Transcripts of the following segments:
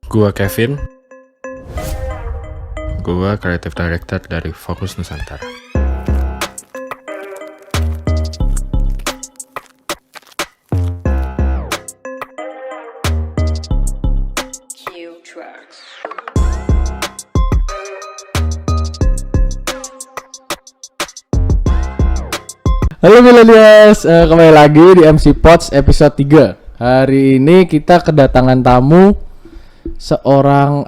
Gua Kevin. Gua Creative Director dari Fokus Nusantara. Halo millennials, kembali lagi di MC Pods episode 3. Hari ini kita kedatangan tamu seorang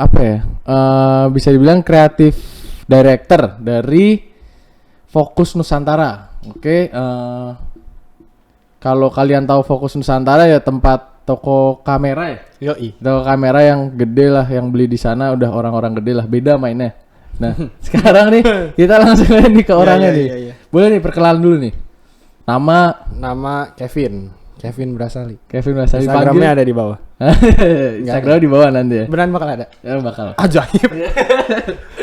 bisa dibilang kreatif director dari Fokus Nusantara. Oke, kalau kalian tahu Fokus Nusantara ya tempat toko kamera ya. Yoi. Toko kamera yang gede lah, yang beli di sana udah orang-orang gede lah, beda mainnya. Nah, sekarang nih kita langsung aja nih ke orangnya nih. Iya. Boleh nih perkenalan dulu nih. Nama Kevin Brasali. Kevin Brasali. Instagramnya ada di bawah. Instagram di bawah nanti ya. Beneran bakal ada? Ya bakal. Ajaib.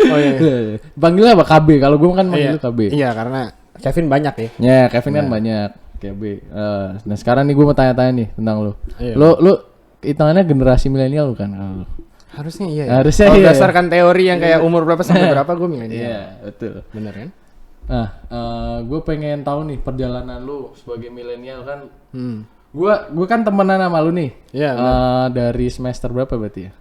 Oh iya. Panggilnya apa? KB. Kalau gue kan manggil KB. Iya, karena Kevin banyak ya. Ya, Kevin kan banyak. KB. Nah, sekarang nih gue mau tanya-tanya nih tentang lo. Iya. Lu hitungannya generasi milenial kan? Harusnya iya. Harusnya kalau iya. Berdasarkan teori yang kayak umur berapa sampai berapa gue milenial. Iya, betul. Bener kan? Nah, gue pengen tahu nih perjalanan lu sebagai milenial kan. Gue kan temenan sama lu nih. Iya. Dari semester berapa berarti ya?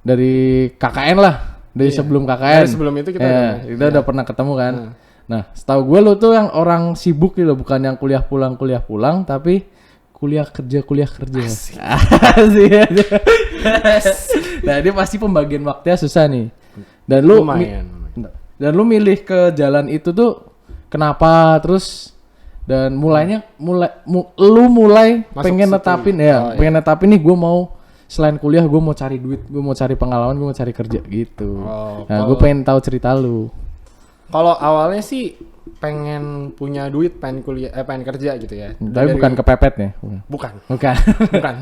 Dari KKN lah. Dari sebelum KKN. Dari sebelum itu kita udah pernah ketemu kan. Nah, setahu gue lu tuh yang orang sibuk gitu, bukan yang kuliah pulang, tapi kuliah kerja. Asik. Nah, dia pasti pembagian waktunya susah nih. Dan lu lumayan. Dan lu milih ke jalan itu tuh kenapa? Terus dan mulai Masuk pengen situ. netapin ya, pengen netapin nih gue mau selain kuliah gue mau cari duit, gue mau cari pengalaman, gue mau cari kerja gitu. Nah, gue pengen tahu cerita lu. Kalau awalnya sih pengen punya duit, pengen kuliah, pengen kerja gitu ya. Tapi bukan kepepet nih. Bukan. Bukan.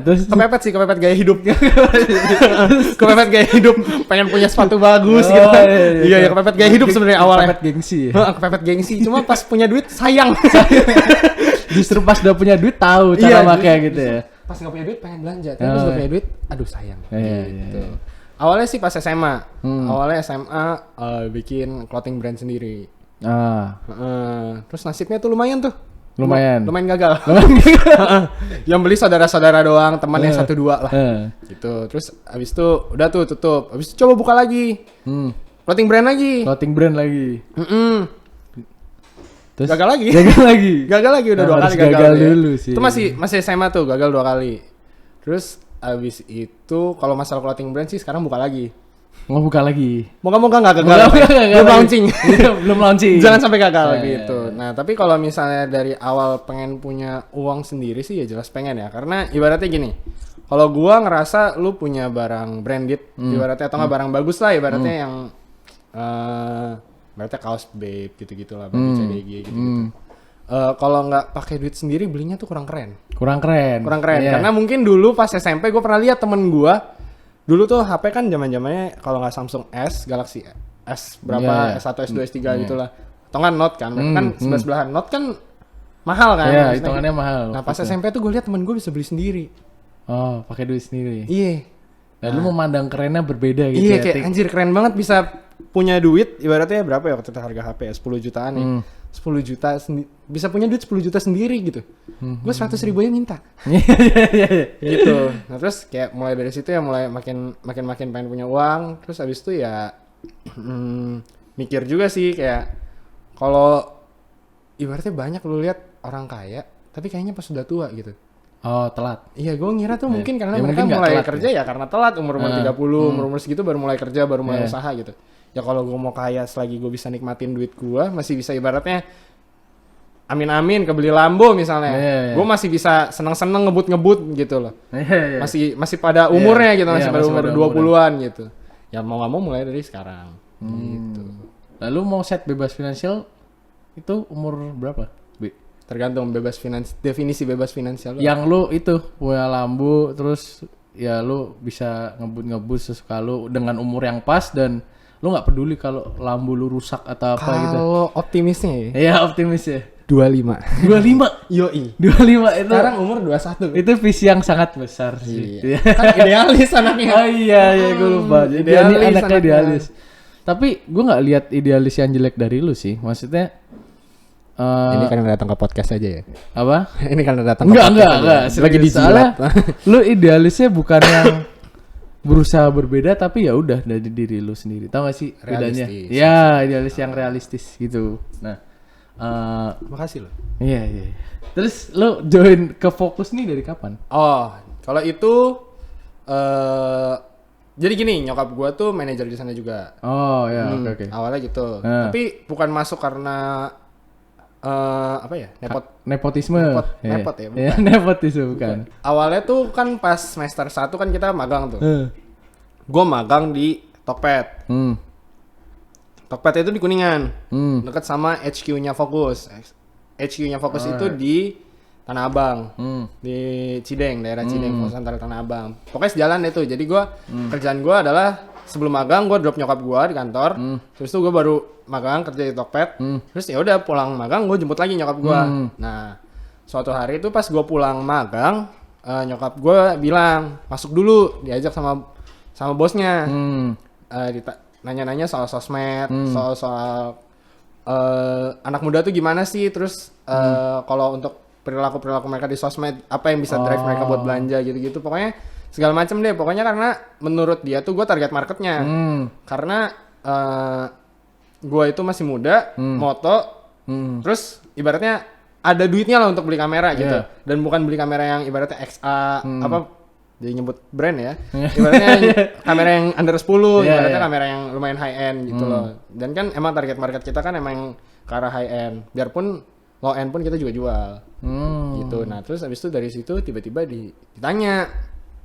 Terus Kepepet gaya hidup. Kepepet gaya hidup, pengen punya sepatu bagus gitu. Iya, kepepet gaya hidup sebenarnya awalnya. Kepepet gengsi. Kepepet gengsi, cuma pas punya duit sayang. Justru pas udah punya duit tahu cara makanya gitu ya. Pas nggak punya duit pengen belanja, tapi pas udah punya duit, aduh sayang. Gitu. Iya. Awalnya sih pas SMA. Awalnya SMA bikin clothing brand sendiri. Terus nasibnya tuh lumayan tuh. Lumayan gagal. Yang beli saudara-saudara doang, temannya 1-2 lah. Gitu. Terus abis itu udah tuh tutup. Abis itu coba buka lagi. Clothing brand lagi. Terus Gagal lagi udah 2 kali gagal dulu sih. Itu masih SMA tuh, gagal 2 kali. Terus abis itu kalau masalah clothing brand sih sekarang buka lagi. Mau buka lagi. Moga-moga nggak gagal. Belum launching. Belum launching. Jangan sampai gagal gitu. Nah, tapi kalau misalnya dari awal pengen punya uang sendiri sih ya jelas pengen ya. Karena ibaratnya gini. Kalau gua ngerasa lu punya barang branded, ibaratnya atau nggak barang bagus lah, ibaratnya yang ibaratnya kaos Babe gitu-gitu lah, baju CDG gitu-gitu. Kalau nggak pakai duit sendiri belinya tuh kurang keren. Yeah. Karena mungkin dulu pas SMP gue pernah lihat temen gue. Dulu tuh HP kan zaman-zamannya kalau nggak Samsung S, Galaxy S berapa, S1, S2, S3 gitulah. Atau nggak Note kan, kan sebelah-sebelahan. Note kan mahal kan. Iya, hitungannya mahal. Nah pas SMP tuh gue lihat temen gue bisa beli sendiri. Oh, pakai duit sendiri. Iya. Nah, lu memandang kerennya berbeda gitu iya, ya. kayak anjir keren banget bisa punya duit, ibaratnya berapa ya waktu itu harga HP ya, 10 jutaan ya. 10 juta bisa punya duit 10 juta sendiri gitu. Gue 100 ribu aja minta. Gitu. Nah terus kayak mulai dari situ ya mulai makin pengen punya uang. Terus abis itu ya mikir juga sih kayak kalau ibaratnya banyak lu lihat orang kaya tapi kayaknya pas sudah tua gitu. Oh, telat. Iya, gue ngira tuh mungkin karena ya, mereka mungkin mulai telat, kerja ya karena telat umur 30, umur segitu baru mulai kerja, baru mulai usaha gitu. Ya kalau gue mau kaya selagi gue bisa nikmatin duit gue, masih bisa ibaratnya amin kebeli Lambo misalnya. Gue masih bisa seneng-seneng ngebut gitu loh. Masih pada umurnya gitu, masih pada umur 20-an gitu. Ya mau gak mau mulai dari sekarang. Gitu. Lalu mau set bebas finansial itu umur berapa? Tergantung definisi bebas finansial. Yang lu itu punya Lambo terus ya lu bisa ngebut sesuka lu dengan umur yang pas dan lu nggak peduli kalau lambu lu rusak atau apa gitu. Kalau optimisnya ya. Iya, optimis ya. 25. 25. Yoi. 25 itu. Sekarang umur 21. Itu visi yang sangat besar sih. Iya. Kan idealis anaknya. Oh iya, gue lupa. Jadi ini Idealis anaknya anaknya. idealis. Tapi gue nggak lihat idealis yang jelek dari lu sih. Maksudnya Ini kan datang ke podcast aja ya. apa? Ini kan datang ke Enggak. podcast aja. Lagi Serius. dijilat. Soalnya lu idealisnya bukan yang berusaha berbeda tapi ya udah dari diri lu sendiri. Tahu gak sih bedanya? Realistis. Ya, idealis yang realistis gitu. Nah, Makasih loh. iya. Terus lu join ke Fokus nih dari kapan? Oh, kalau itu jadi gini, nyokap gua tuh manajer di sana juga. Oh ya, oke. Awalnya gitu. Nah. Tapi bukan masuk karena apa ya? Nepotisme. Nepot ya, bukan. Iya, nepotisme bukan. Awalnya tuh kan pas semester 1 kan kita magang tuh. Gua magang di Tokped. Tokped itu di Kuningan. Dekat sama HQ-nya Fokus. HQ-nya Fokus itu di Tanah Abang. Di Cideng, daerah Cideng, Fokus antara Tanah Abang. Pokoknya sejalan deh tuh. Jadi gua kerjaan gua adalah sebelum magang gua drop nyokap gua di kantor. Terus tuh gua baru magang kerja di Tokped. Terus ya udah pulang magang gua jemput lagi nyokap gua. Nah, suatu hari itu pas gua pulang magang, nyokap gua bilang, "Masuk dulu," diajak sama bosnya. Nanya-nanya soal sosmed, soal anak muda tuh gimana sih, terus kalau untuk perilaku mereka di sosmed, apa yang bisa drive mereka buat belanja gitu-gitu. Pokoknya segala macam deh. Pokoknya karena menurut dia tuh gue target marketnya. Karena gue itu masih muda, moto, terus ibaratnya ada duitnya lah untuk beli kamera gitu. Dan bukan beli kamera yang ibaratnya XA apa, jadi nyebut brand ya. Ibaratnya kamera yang under 10, ibaratnya kamera yang lumayan high end gitu loh. Dan kan emang target market kita kan emang ke arah high end. Biarpun low end pun kita juga jual. Gitu. Nah, terus habis itu dari situ tiba-tiba ditanya,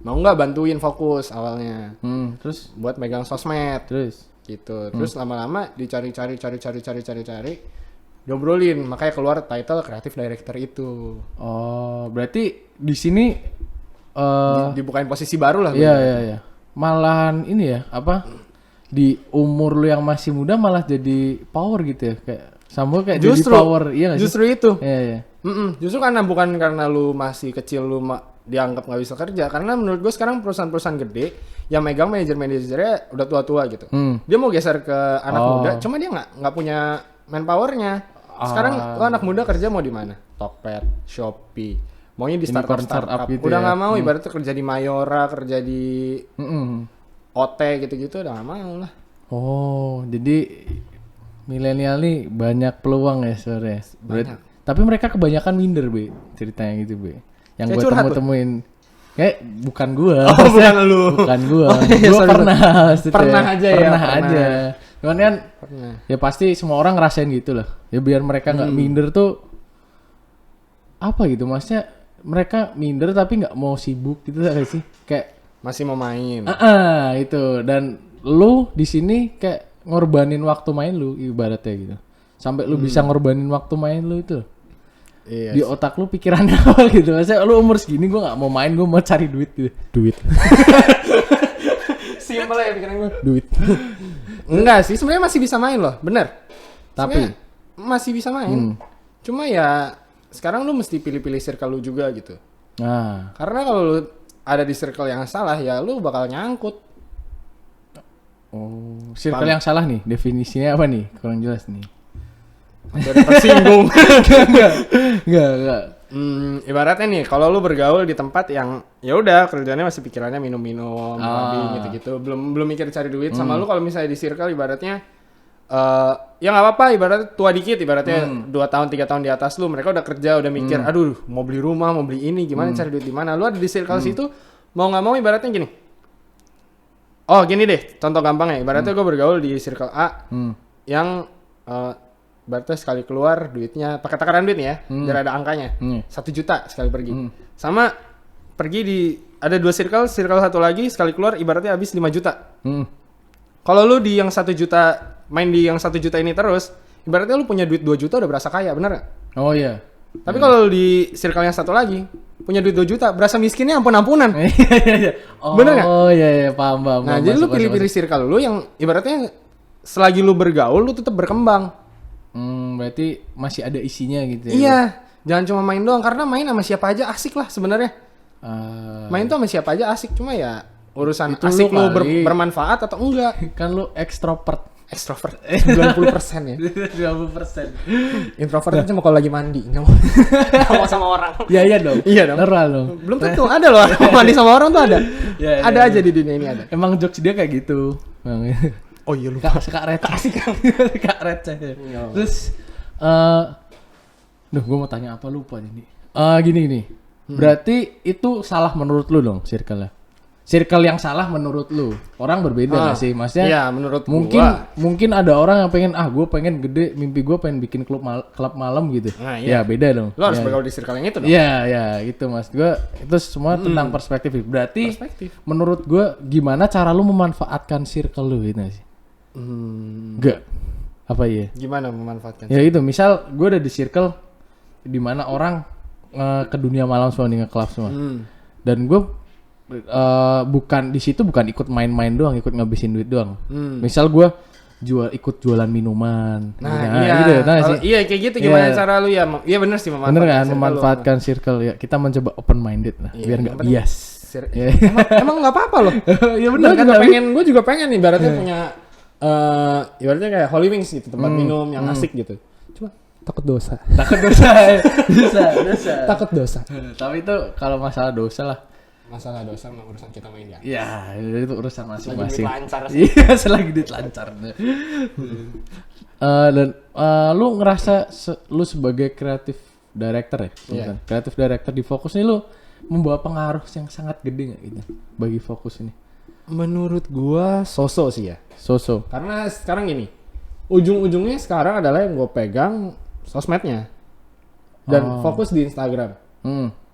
mau nggak bantuin Fokus awalnya. Terus Buat megang sosmed. terus Gitu. Terus lama-lama dicari-cari diobrolin, makanya keluar title Creative Director itu. oh, berarti di sini Dibukain posisi baru lah. iya. Malahan ini ya, apa? Di umur lu yang masih muda malah jadi power gitu ya, kayak sama kayak Justru, jadi power, iya nggak sih? Justru itu. Iya. Justru bukan karena lu masih kecil lu dianggap nggak bisa kerja, karena menurut gue sekarang perusahaan-perusahaan gede yang megang manajer-manajernya udah tua-tua gitu. Dia mau geser ke anak muda, cuma dia nggak punya manpowernya. Sekarang lu anak muda kerja mau di mana? Tokped, Shopee, maunya di startup gitu udah ya. nggak mau, ibaratnya kerja di Mayora, kerja di OT gitu-gitu udah nggak mau lah. Oh, jadi milenial nih banyak peluang ya sebenarnya. Tapi mereka kebanyakan minder, Be. Ceritanya gitu, Be. Yang Kayak gue curhat temuin kayak bukan gua. Oh, bukan lu. Bukan gua. iya, Gua sorry. pernah maksudnya. Pernah aja. Cuman kan ya pasti semua orang ngerasain gitu lah. Ya biar mereka nggak minder tuh apa gitu, maksudnya mereka minder tapi nggak mau sibuk gitu gak sih? Kayak Masih mau main. itu. Dan lu di sini kayak ngorbanin waktu main lu ibaratnya gitu. Sampai lu bisa ngorbanin waktu main lu itu. Iya. Di otak lu pikirannya apa gitu. Maksudnya lu umur segini gua nggak mau main, gua mau cari duit gitu. Duit. Simpel ya pikiran gue. Duit. Enggak sih, sebenarnya masih bisa main loh, bener. Tapi? Sebenarnya masih bisa main. Cuma ya sekarang lu mesti pilih-pilih circle lu juga gitu. Nah, Karena kalau lu ada di circle yang salah ya lu bakal nyangkut. circle yang salah nih, definisinya apa nih? Kurang jelas nih. Udah tersinggung. Enggak. Ibaratnya nih, kalau lu bergaul di tempat yang ya udah kerjanya masih pikirannya minum-minum, clubbing gitu-gitu, belum mikir cari duit. Sama lu kalau misalnya di circle ibaratnya ya nggak apa-apa, ibaratnya tua dikit, ibaratnya 2 tahun 3 tahun di atas lu, mereka udah kerja, udah mikir, aduh mau beli rumah, mau beli ini, gimana cari duit di mana. Lu ada di circle situ, mau nggak mau ibaratnya gini. Oh gini deh, contoh gampang ya, ibaratnya gue bergaul di circle A yang ibaratnya sekali keluar duitnya, pakai takaran duit nih ya, biar ada angkanya, 1 juta sekali pergi. Sama pergi di, ada 2 circle satu lagi sekali keluar ibaratnya habis 5 juta. Kalau lu di yang 1 juta, main di yang 1 juta ini terus, ibaratnya lu punya duit 2 juta udah berasa kaya, bener gak? Oh iya. Tapi kalau di circle yang satu lagi, punya duit 2 juta, berasa miskinnya ampun-ampunan. Iya. Bener nggak? Oh iya, paham. Nah, jadi lu pilih-pilih circle lu yang ibaratnya selagi lu bergaul, lu tetap berkembang. Berarti masih ada isinya gitu ya. Iya, jangan cuma main doang karena main sama siapa aja asik lah sebenarnya. Main tuh sama siapa aja asik, cuma ya urusan Itu asik lu lu kali. bermanfaat atau enggak. Kan lu ekstrovert. Extrovert 90% ya. 20%. Introvert itu cuma kalau lagi mandi, nggak mau sama orang. Iya dong. Iya dong. Beneran dong. Belum tentu ada loh orang mandi sama orang tuh ada. Iya, Ada iya, aja di dunia ini ada. Emang jokes dia kayak gitu. Bang. Oh iya lupa. Kak receh. Kak receh. Iya. Terus gue mau tanya apa lupa ini. Gini. Berarti itu salah menurut lu dong circle-nya. Circle yang salah menurut lu. Orang berbeda nggak sih? Maksudnya Iya, menurut mungkin ada orang yang gue pengen gede, mimpi gue pengen bikin klub malam gitu. Nah, iya. Ya beda dong. lo harus Ya. bergaul di circle yang itu dong. Iya, gitu mas. Gue itu semua tentang perspektif. Berarti menurut gue gimana cara lu memanfaatkan circle lu gitu sih? Enggak. Apa iya? Gimana memanfaatkan? Ya itu, misal gue udah di circle di mana orang ke dunia malam semua nih, nge-club semua. Dan gue bukan di situ bukan ikut main-main doang, ikut ngabisin duit doang. Misal gue ikut jualan minuman. Nah, iya. Gitu, sih. Iya kayak gitu gimana Iya. cara lu ya? Iya bener sih memanfaatkan. Bener kan, circle lu. memanfaatkan circle ya. Kita mencoba open minded lah, Iya, biar yang nggak penting bias. Iya. Emang nggak apa-apa loh. Iya bener kan, Gue juga pengen nih, ibaratnya punya ibaratnya kayak Holy Wings gitu, tempat minum yang asik gitu. Cuma takut dosa. takut dosa, dosa. Takut dosa. Tapi itu kalau masalah dosa lah. Masalah dosa mah urusan kita main ya. Ya, itu urusan masing-masing. Lagi duit lancar sih. Iya, selagi duit lancar. Dan lu ngerasa lu sebagai kreatif director ya? Iya. Bukan? Kreatif director di Fokus ini lu membawa pengaruh yang sangat gede nggak gitu bagi Fokus ini? Menurut gua so-so sih ya. So. Karena sekarang gini, ujung-ujungnya sekarang adalah yang gue pegang sosmednya dan fokus di Instagram.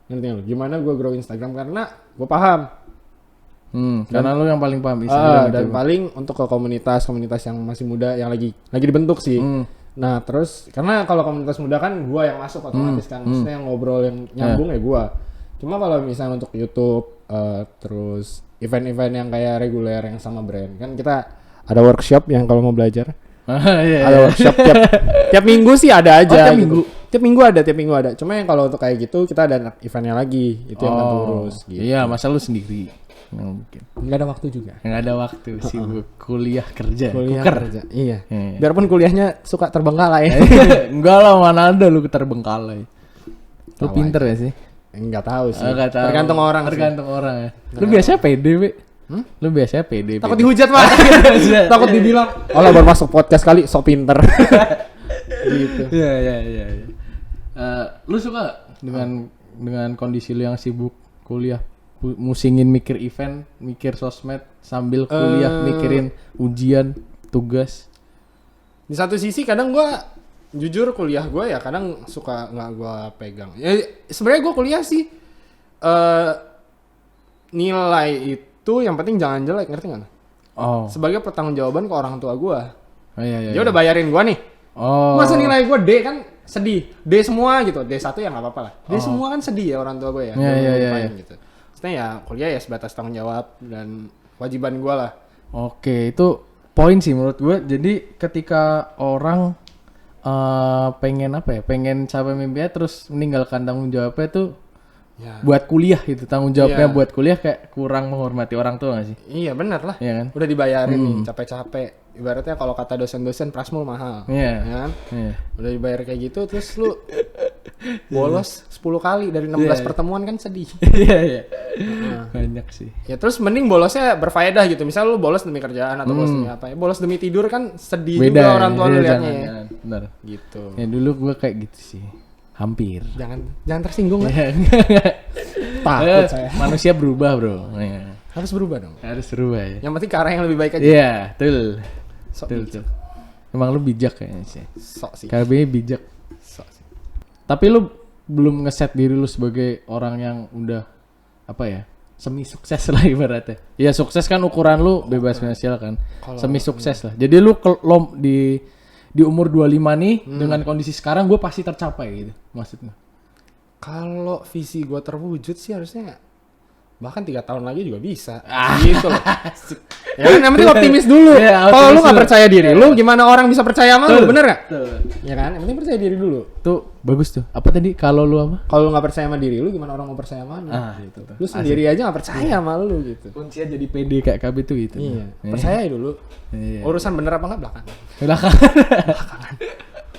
Ngerti nggak lu? Gimana gue grow Instagram karena gue paham. Karena lu yang paling paham Instagram Dan itu. paling untuk ke komunitas yang masih muda yang lagi dibentuk sih. Nah terus karena kalau komunitas muda kan gue yang masuk otomatis kan, maksudnya yang ngobrol yang nyambung ya gue. Cuma kalau misalnya untuk YouTube, terus event-event yang kayak reguler yang sama brand kan kita ada workshop yang kalau mau belajar. Iya, Ada workshop tiap minggu sih ada aja. tiap gitu. minggu? Tiap minggu ada. Cuma yang kalau untuk kayak gitu kita ada eventnya lagi. Itu yang bantu urus gitu. Iya, masa lu sendiri. Nggak mungkin. Nggak ada waktu juga. Nggak ada waktu, sibuk kuliah kerja. Kuliah Kuker. kerja. Iya. Iya. Biarpun kuliahnya suka terbengkalai. Enggak lah, mana ada lu terbengkalai. Lu Tahu pinter ya sih? Enggak tahu sih. Nggak tahu. Tergantung orang sih. Tergantung orang ya. Lu biasanya pede, Be? Lu biasanya pede. Takut dihujat, Pak. Takut dibilang, "Oh, baru masuk podcast kali sok pinter." Gitu. Iya. Lu suka nggak dengan kondisi lu yang sibuk kuliah, musingin mikir event, mikir sosmed sambil kuliah, mikirin ujian, tugas? Di satu sisi kadang gua jujur kuliah gua ya kadang suka nggak gua pegang. Ya sebenarnya gua kuliah sih nilai itu yang penting jangan jelek, ngerti nggak? Oh. Sebagai pertanggungjawaban ke orang tua gua. Iya. Dia udah bayarin gua nih. Oh. Masa nilai gua D kan sedih. D semua gitu. D1 ya nggak apa-apa lah. D semua kan sedih ya orang tua gua ya. Iya, Gua iya, lupain iya. gitu. Maksudnya ya kuliah ya sebatas tanggung jawab dan kewajiban gua lah. Oke, itu poin sih menurut gue. Jadi ketika orang pengen apa ya, pengen capai mimpinya terus meninggalkan tanggung jawabnya tuh Ya. buat kuliah gitu, tanggung jawabnya Iya. buat kuliah kayak kurang menghormati orang tua gak sih? Iya benar lah. Iya kan? Udah dibayarin nih capek-capek. Ibaratnya kalau kata dosen-dosen prasmul mahal. Iya. Ya kan? Iya. Udah dibayar kayak gitu terus lu bolos 10 kali dari 16 Iya. pertemuan kan sedih. Iya. Banyak sih. Ya terus mending bolosnya berfaedah gitu. Misal lu bolos demi kerjaan atau bolos demi apa ya. Bolos demi tidur kan sedih Beda juga orang tua lu Iya, liatnya ya. jangan. Benar. Gitu. Ya dulu gue kayak gitu sih. Hampir. Jangan tersinggung lah. Iya. Takut saya. Manusia berubah, Bro. Iya. Harus berubah dong. Harus berubah ya. Yang penting ke arah yang lebih baik aja. Iya, betul. Sok Betul. Emang lu bijak kayaknya sih. Sok sih. KB bijak. Sok sih. Tapi lu belum ngeset diri lu sebagai orang yang udah apa ya, semi sukses lah ibaratnya. Ya sukses kan ukuran lu bebas finansial kan. Semi sukses lah. Jadi lu di umur 25 nih dengan kondisi sekarang gue pasti tercapai gitu maksudnya. Kalau visi gue terwujud sih harusnya bahkan 3 tahun lagi juga bisa. Gitu loh. Ya kan yang penting optimis dulu. Iya, Kalau lu optimis nggak dulu. percaya diri lu, gimana orang bisa percaya sama lu? Bener nggak? Betul. Ya kan, yang penting percaya diri dulu. Tuh bagus tuh. Apa tadi kalau lu apa? Kalau lu nggak percaya sama diri lu, gimana orang mau percaya sama lu? Gitu tuh. Lu sendiri aja nggak percaya sama lu gitu. Kuncinya jadi pede kayak KB tuh gitu. Iya, percaya dulu. Iya. Urusan bener apa nggak belakangan. Belakang.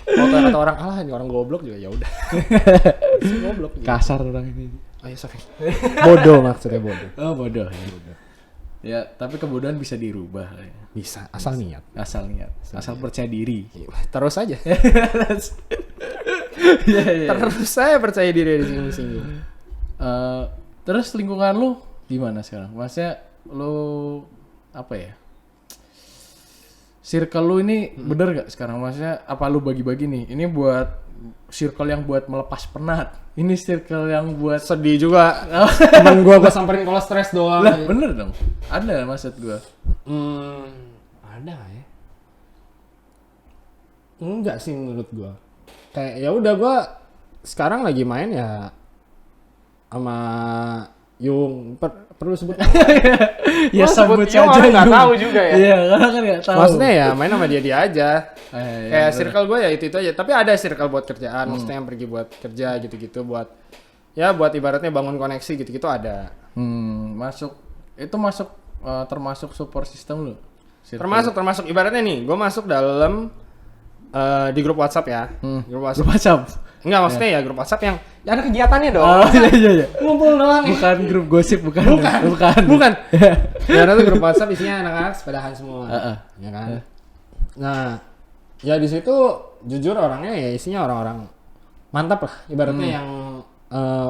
Kalau kata orang ini orang goblok juga ya udah. Goblok. Gitu. Kasar orang ini. Oh iya, sorry. Bodoh maksudnya bodoh. Oh bodoh ya bodoh. Ya tapi kebodohan bisa dirubah ya. Bisa, asal niat. Asal niat, asal percaya diri. Terus aja. Iya iya. Terus saya percaya diri di sini. Terus lingkungan lu gimana sekarang? Maksudnya lu apa ya? Circle lu ini bener gak sekarang? Maksudnya apa lu bagi-bagi nih? Ini buat circle yang buat melepas penat. Ini circle yang buat Sedih juga. Temen gua samperin kalau stres doang. lah bener dong. Ada maksud gua. Ada ya? Enggak sih menurut gua. Kayak ya udah gua sekarang lagi main ya sama Yung. Perlu sebut Ya sebut Yung, saja. orang nggak Yung. tahu juga ya. Iya, orang kan nggak tahu. Maksudnya ya main sama dia aja. Kayak bener. circle gue ya itu aja. Tapi ada circle buat kerjaan. Maksudnya yang pergi buat kerja gitu-gitu. Buat ibaratnya bangun koneksi gitu-gitu ada. Masuk itu masuk termasuk support system lu. Circle. Termasuk ibaratnya nih. Gue masuk dalam di grup WhatsApp ya. Grup WhatsApp. Grup WhatsApp. Enggak maksudnya ya grup WhatsApp yang ya ada kegiatannya dong. Oh iya. Ngumpul doang. Bukan grup gosip, bukan. Bukan. Ya ada tuh grup WhatsApp isinya anak-anak sepedahan semua. Ya kan. Nah, ya di situ jujur orangnya ya isinya orang-orang mantap lah ibaratnya yang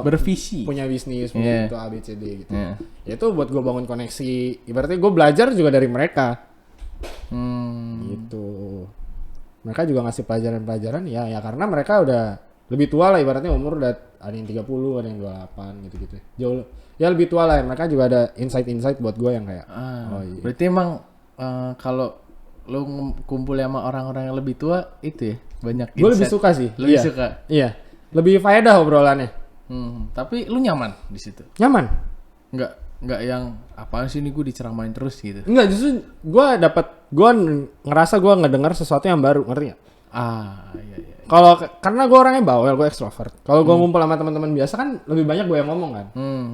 Bervisi. punya bisnis Yeah. gitu ABCD gitu. Yeah. Ya itu buat gue bangun koneksi. Ibaratnya gue belajar juga dari mereka. Gitu. Mereka juga ngasih pelajaran-pelajaran ya karena mereka udah lebih tua lah ibaratnya umur udah ada yang 30, ada yang 28 gitu-gitu. Jauh ya lebih tua lah ya. Mereka juga ada insight-insight buat gue yang kayak iya. Berarti emang kalau lu kumpul sama orang-orang yang lebih tua itu ya banyak Gue lebih insight. suka sih. Lebih Iya. suka. Iya. Lebih faedah obrolannya. Tapi lu nyaman di situ. Nyaman. Nggak yang apaan sih ini gue diceramain terus gitu. Enggak, justru gue ngerasa gue ngedengar sesuatu yang baru, ngerti nggak? Iya. Karena gue orangnya bawel, gue ekstrovert. Kalau gue ngumpul sama teman-teman biasa kan lebih banyak gue yang ngomong kan.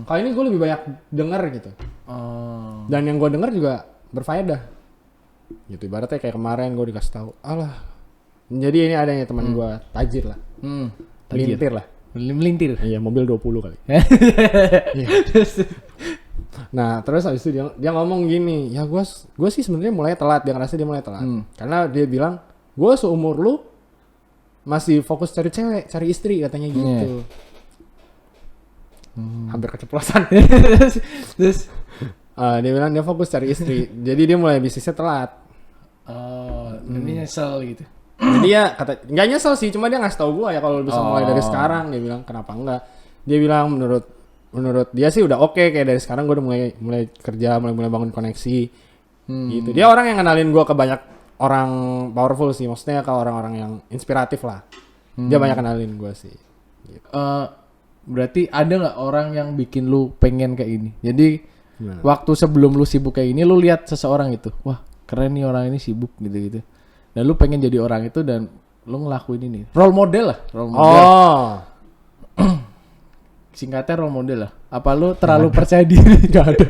Kalau ini gue lebih banyak denger gitu. Dan yang gue denger juga berfaedah. Gitu ibaratnya kayak kemarin gue dikasih tahu, alah. Jadi ini adanya teman gue tajir lah. Melintir lah. Melintir. Iya, mobil 20 kali. Iya. Nah, terus habis itu dia ngomong gini, ya gue sih sebenarnya mulai telat, dia ngerasa dia mulai telat. Karena dia bilang, gue seumur lu masih fokus cari cewek, cari istri katanya gitu. Hampir keceplosan. Terus Dia bilang dia fokus cari istri, jadi dia mulai bisnisnya telat. ini nyesel gitu. Jadi ya nggak nyesel sih, cuma dia ngasih tahu gue ya kalau bisa mulai dari sekarang. Dia bilang kenapa enggak? Dia bilang menurut dia sih udah oke, kayak dari sekarang gue udah mulai kerja, mulai bangun koneksi. Gitu. Dia orang yang kenalin gue ke banyak orang powerful sih, maksudnya ke orang-orang yang inspiratif lah. Dia banyak kenalin gue sih. Gitu. Berarti ada nggak orang yang bikin lu pengen kayak ini? Jadi waktu sebelum lu sibuk kayak ini, lu lihat seseorang itu, wah keren nih orang ini sibuk gitu-gitu. Dan lu pengen jadi orang itu dan lu ngelakuin ini. Role model lah, role model. Singkatnya role model lah. Apa lu terlalu percaya diri? Gak ada.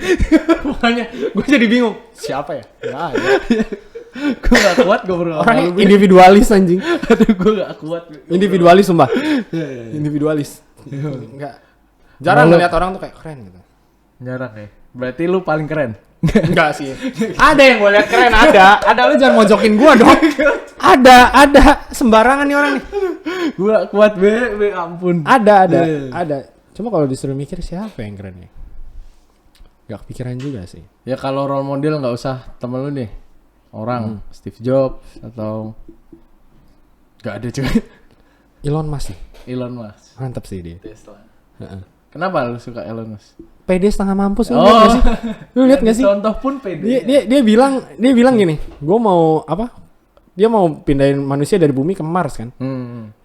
Makanya gue jadi bingung. Siapa ya? Gak ada. Gue gak kuat ngobrol sama Orang lu. individualis anjing. Aduh gue gak kuat. Individualis sumpah. Individualis. Enggak. Jarang ngeliat orang tuh kayak keren gitu. Jarang ya. Berarti lu paling keren. Enggak sih. Ada yang gue liat keren, ada. Lu jangan mojokin gua dong. Ada. Sembarangan nih orang nih. Gue gak kuat be, ampun. Ada. Cuma kalau disuruh mikir siapa yang keren nih? Gak kepikiran juga sih. Ya kalau role model nggak usah temen lu nih. Orang Steve Jobs atau nggak ada juga. Elon Musk sih. Elon Musk. Mantap sih dia. Tesla. Kenapa lu suka Elon Musk? PD setengah mampus lu liat gak sih? Lu liat gak sih? Contoh pun pede. Dia bilang gini, gue mau apa? Dia mau pindahin manusia dari bumi ke Mars kan?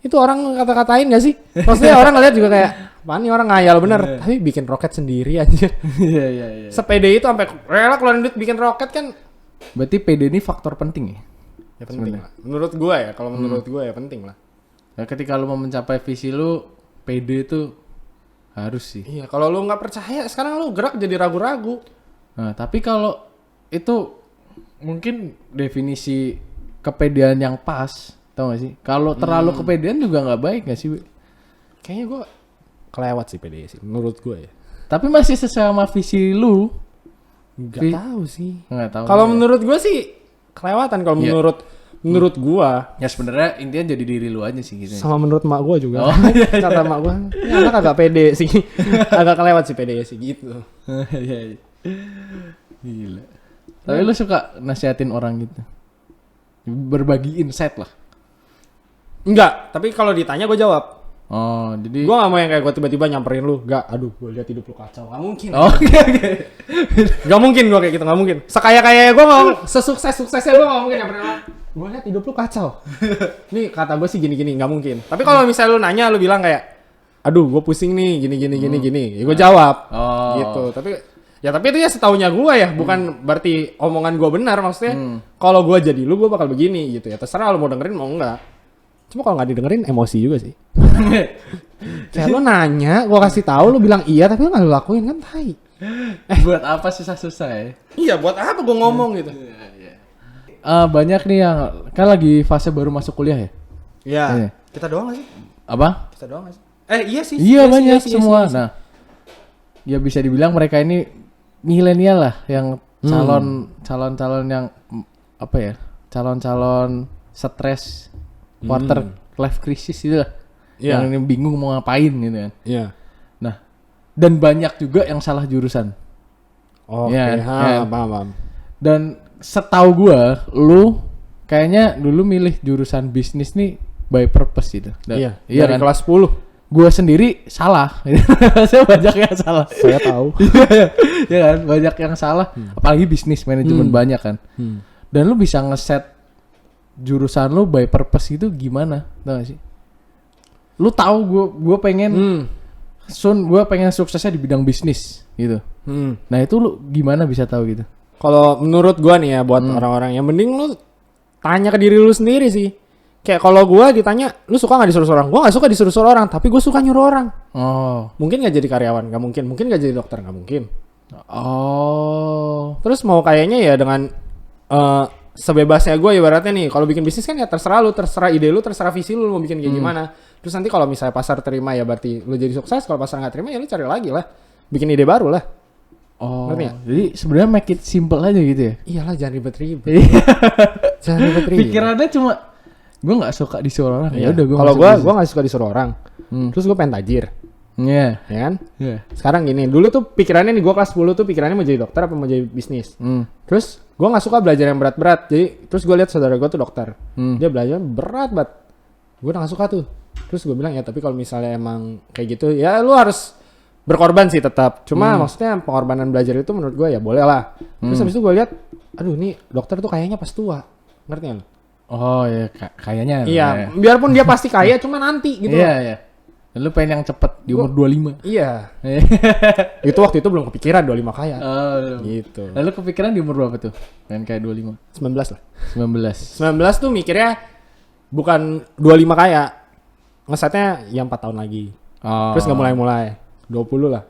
Itu orang kata-katain gak sih? Maksudnya orang ngeliat juga kayak, apaan nih orang ngayal bener. Tapi bikin roket sendiri anjir. Iya iya iya. Sepede itu sampai rela keluarin duit bikin roket kan. Berarti PD ini faktor penting ya? Ya penting lah. Menurut gua ya, kalau menurut gua ya penting lah. Ya ketika lu mau mencapai visi lu, PD itu harus sih. Iya, kalau lu nggak percaya, sekarang lu gerak jadi ragu-ragu. Nah, tapi kalau itu mungkin definisi kepedean yang pas, tau gak sih? Kalau terlalu kepedean juga nggak baik gak sih? Wi? Kayaknya gua kelewat sih PD sih, menurut gua ya. Tapi masih sesuai sama visi lu. Nggak tahu sih. Nggak tahu. Kalau ya. menurut gua sih kelewatan. Kalau Iya. menurut gua Ya sebenarnya intinya jadi diri lu aja sih gitu. sama menurut mak gua juga. Oh, Kata mak gua, ini anak agak pede sih. Agak kelewat sih PD sih gitu. Iya, iya. Gila. Tapi lu suka nasihatin orang gitu? Berbagi insight lah. Enggak, tapi kalau ditanya gua jawab. Oh, jadi Gua gak mau yang kayak gua tiba-tiba nyamperin lu. Enggak, aduh gua lihat hidup lu kacau. Gak mungkin. Oh, oke oke. Gak mungkin gua kayak gitu, gak mungkin. Sekaya-kaya gua gak sesukses-suksesnya gua gak mungkin nyamperin lu. Gua lihat hidup lu kacau. Nih kata gua sih gini-gini, gak mungkin. Tapi kalau misalnya lu nanya, lu bilang kayak, aduh gua pusing nih, gini. Ya gua jawab. Oh. Gitu. Tapi itu ya setaunya gua ya, bukan berarti omongan gua benar. Maksudnya kalau gua jadi lu, gua bakal begini gitu ya. Terserah lu mau dengerin mau enggak. Cuma kalau nggak didengerin emosi juga sih. Kayak lu nanya, gua kasih tahu lu bilang iya tapi lu nggak lu lakuin kan tai. Buat apa susah-susah ya? Iya, buat apa gua ngomong gitu. Banyak nih yang kan lagi fase baru masuk kuliah ya? Iya. Iya. Kita doang gak sih? Apa? Kita doang gak sih? Iya sih. Iya banyak sih, semua. iya sih. Nah, ya bisa dibilang mereka ini milenial lah yang calon yang apa ya? Calon-calon stres quarter life crisis itu lah. Iya. Yang ini bingung mau ngapain gitu kan. Iya. Nah, dan banyak juga yang salah jurusan. Oke, Iya, iya. paham. Dan setahu gua, lu kayaknya dulu milih jurusan bisnis nih by purpose gitu. Iya, Iya dari kan? kelas 10. Gua sendiri salah. Saya banyak yang salah. Saya tahu. Iya kan? Banyak yang salah. Apalagi bisnis manajemen banyak kan. Dan lu bisa ngeset jurusan lu by purpose itu gimana? Tahu gak sih? Lu tahu gua pengen gua pengen suksesnya di bidang bisnis gitu. Nah, itu lu gimana bisa tahu gitu? Kalau menurut gua nih ya buat orang-orang yang mending lu tanya ke diri lu sendiri sih. Kayak kalau gua ditanya, lu suka nggak disuruh orang? Gua nggak suka disuruh orang, tapi gua suka nyuruh orang. Oh. Mungkin nggak jadi karyawan, nggak mungkin. Mungkin nggak jadi dokter, nggak mungkin. Oh. Terus mau kayaknya ya dengan sebebasnya gue ibaratnya nih. Kalau bikin bisnis kan ya terserah lu, terserah ide lu, terserah visi lu mau bikin kayak gimana. Terus nanti kalau misalnya pasar terima ya berarti lu jadi sukses. Kalau pasar nggak terima ya lu cari lagi lah, bikin ide baru lah. Oh. Ngerti nggak? Jadi sebenarnya make it simple aja gitu ya. Iyalah, jangan ribet-ribet. Iya. Jangan ribet-ribet. Pikirannya cuma gue nggak suka disuruh orang. Ya Iya. udah gue. Kalau gue nggak suka disuruh orang. Terus gue pengen tajir, Iya. ya kan? Iya. Sekarang gini, dulu tuh pikirannya nih gue kelas 10 tuh pikirannya mau jadi dokter apa mau jadi bisnis. Terus gue nggak suka belajar yang berat-berat. Jadi terus gue lihat saudara gue tuh dokter, dia belajar berat banget. Gue udah nggak suka tuh. Terus gue bilang ya tapi kalau misalnya emang kayak gitu ya lu harus berkorban sih tetap. Cuma maksudnya pengorbanan belajar itu menurut gue ya boleh lah. Terus habis itu gue lihat, aduh nih dokter tuh kayaknya pas tua, ngerti nggak lu? Oh ya kayaknya. Iya, biarpun dia pasti kaya, cuma nanti gitu. Iya iya. Lu pengen yang cepet di umur 25. Iya. Itu waktu itu belum kepikiran 25 kaya. Oh, Gitu. Lalu kepikiran di umur berapa tuh? Pengen kayak 25. 19 lah. 19. 19 tuh mikirnya bukan 25 kaya. Ngesetnya yang 4 tahun lagi. Oh. Terus nggak mulai-mulai. 20 lah.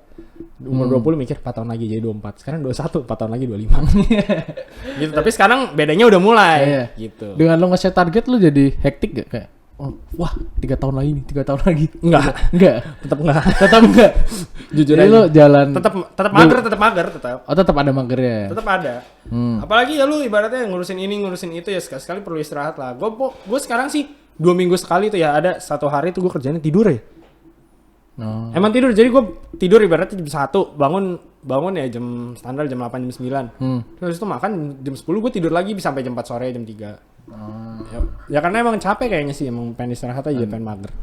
Umur 20 mikir 4 tahun lagi jadi 24. Sekarang 21, 4 tahun lagi 25. Gitu, tapi sekarang bedanya udah mulai. Iya. Gitu. Dengan lo nge-set target lu jadi hektik gak kayak? Oh, wah 3 tahun lagi nih, 3 tahun lagi. Enggak. Enggak. Tetap enggak. Tetap enggak. Jujur Jadi aja. lu jalan. Tetap mager, tetap. Oh, tetap ada magernya. Tetap ada. Apalagi ya lu ibaratnya ngurusin ini ngurusin itu ya sekali perlu istirahat lah. Gue sekarang sih 2 minggu sekali tuh ya ada 1 hari tuh gue kerjanya tidur ya. Oh. Emang tidur, jadi gue tidur ibaratnya jam 1 bangun ya jam standar jam 8 jam 9. Terus itu makan jam 10 gue tidur lagi bisa sampai jam 4 sore jam 3. Ya karena emang capek kayaknya sih, emang pengen istirahat aja, pengen mager.